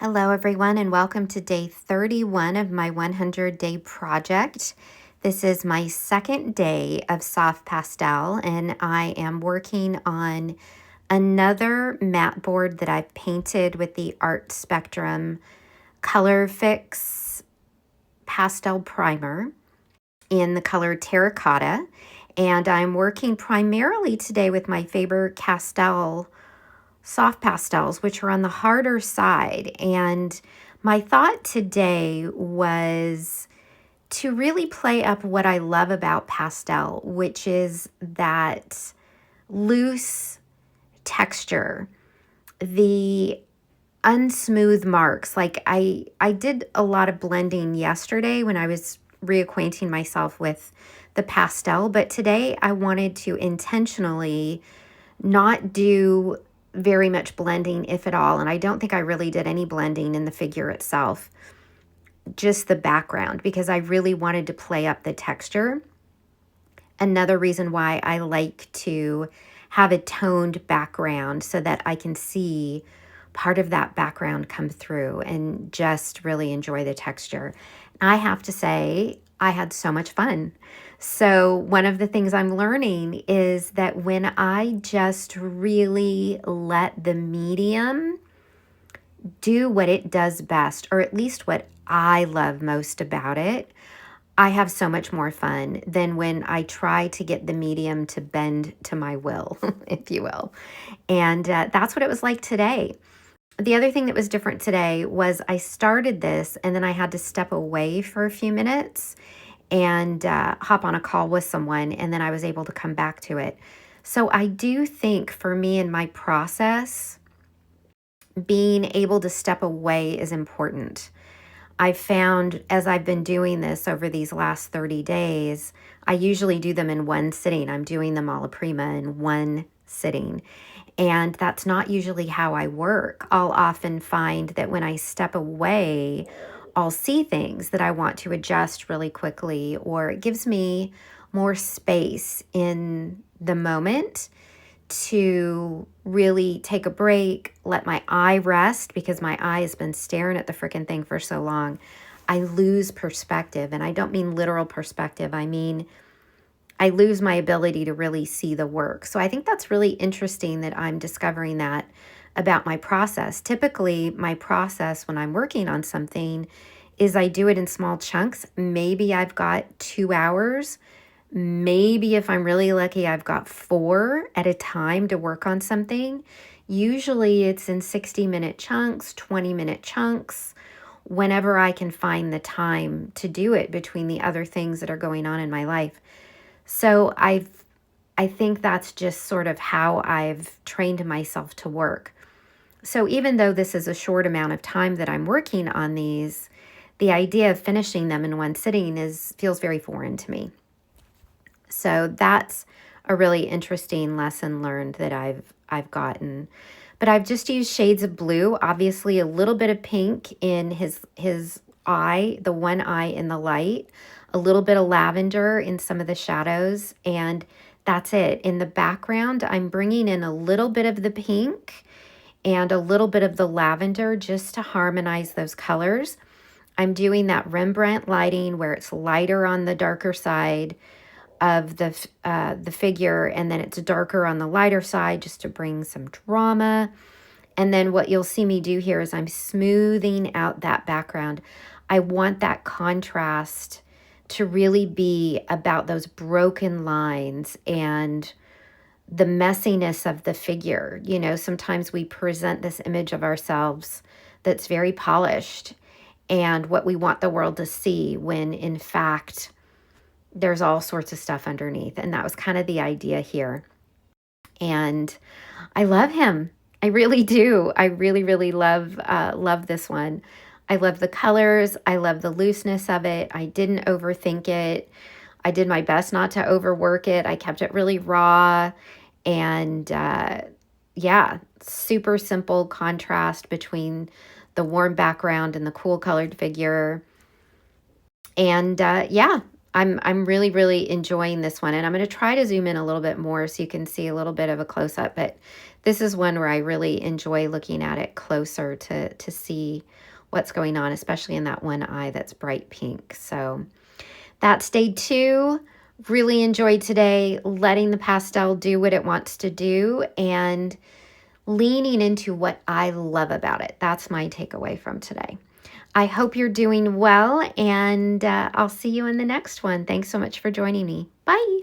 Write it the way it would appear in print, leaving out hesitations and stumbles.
Hello, everyone, and welcome to day 31 of my 100-day project. This is my second day of soft pastel, and I am working on another mat board that I've painted with the Art Spectrum Colourfix pastel primer in the color terracotta. And I'm working primarily today with my Faber Castell soft pastels, which are on the harder side. And my thought today was to really play up what I love about pastel, which is that loose texture, the unsmooth marks. Like I did a lot of blending yesterday when I was reacquainting myself with the pastel, but today I wanted to intentionally not do very much blending, if at all. And I don't think I really did any blending in the figure itself, just the background, because I really wanted to play up the texture. Another reason why I like to have a toned background so that I can see part of that background come through and just really enjoy the texture. I have to say, I had so much fun. So one of the things I'm learning is that when I just really let the medium do what it does best, or at least what I love most about it, I have so much more fun than when I try to get the medium to bend to my will, if you will. And that's what it was like today. The other thing that was different today was I started this and then I had to step away for a few minutes and hop on a call with someone, and then I was able to come back to it. So I do think for me in my process, being able to step away is important. I've found as I've been doing this over these last 30 days, I usually do them in one sitting. I'm doing them alla prima in one sitting. And that's not usually how I work. I'll often find that when I step away, I'll see things that I want to adjust really quickly, or it gives me more space in the moment to really take a break, let my eye rest, because my eye has been staring at the freaking thing for so long. I lose perspective, and I don't mean literal perspective. I mean, I lose my ability to really see the work. So I think that's really interesting that I'm discovering that about my process. Typically, my process when I'm working on something is I do it in small chunks. Maybe I've got 2 hours. Maybe if I'm really lucky, I've got 4 at a time to work on something. Usually it's in 60-minute chunks, 20-minute chunks, whenever I can find the time to do it between the other things that are going on in my life. So I think that's just sort of how I've trained myself to work. So even though this is a short amount of time that I'm working on these, the idea of finishing them in one sitting feels very foreign to me. So that's a really interesting lesson learned that I've gotten. But I've just used shades of blue, obviously a little bit of pink in his eye, the one eye in the light, a little bit of lavender in some of the shadows, and that's it. In the background, I'm bringing in a little bit of the pink and a little bit of the lavender just to harmonize those colors. I'm doing that Rembrandt lighting where it's lighter on the darker side of the figure, and then it's darker on the lighter side just to bring some drama. And then what you'll see me do here is I'm smoothing out that background. I want that contrast to really be about those broken lines and the messiness of the figure. You know, sometimes we present this image of ourselves that's very polished and what we want the world to see, when in fact there's all sorts of stuff underneath. And that was kind of the idea here. And I love him. I really do. I really, really love this one. I love the colors. I love the looseness of it. I didn't overthink it. I did my best not to overwork it. I kept it really raw. And yeah, super simple contrast between the warm background and the cool colored figure. And yeah, I'm really, really enjoying this one. And I'm going to try to zoom in a little bit more so you can see a little bit of a close-up. But This is one where I really enjoy looking at it closer to see what's going on, especially in that one eye that's bright pink. So that's day 2. Really enjoyed today letting the pastel do what it wants to do and leaning into what I love about it. That's my takeaway from today. I hope you're doing well, and I'll see you in the next one. Thanks so much for joining me. Bye.